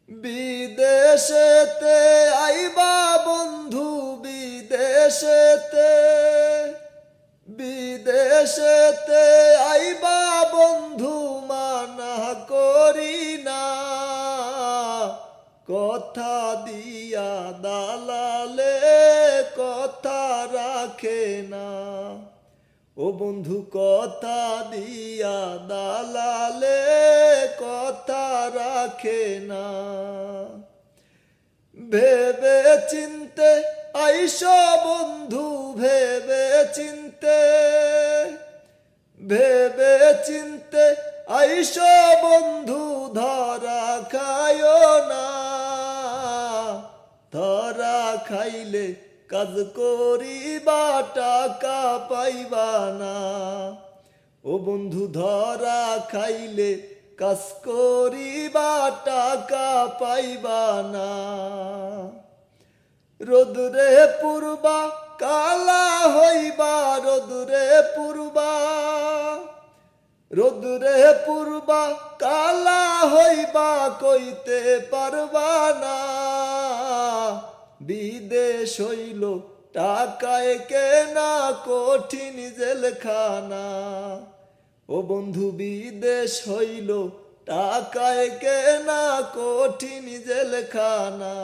বিদেশেতে আইবা বন্ধু বিদেশেতে আইবা বন্ধু মানা করি না, কথা দিয়া দালালে কথা রাখে না। ও বন্ধু কথা দিয়া দালালে কথা রাখে না। ভেবে চিনতে আইসো বন্ধু ভেবে চিনতে আইসো বন্ধু ধরা খায়ো না। ধরা খাইলে কাজ করিবা টাকা পাইবা না। ও বন্ধু ধরা খাইলে কাজ করিবা টাকা পাইবা না। রোদরে পূর্বা কালা হইবা রোদরে পূর্বা কালা হইবা কইতে পারবা না। বিদেশ হইল টাকায় কেনা কঠিন জেলখানা। ও বন্ধু বিদেশ হইল টাকায় কেনা কঠিন জেলখানা।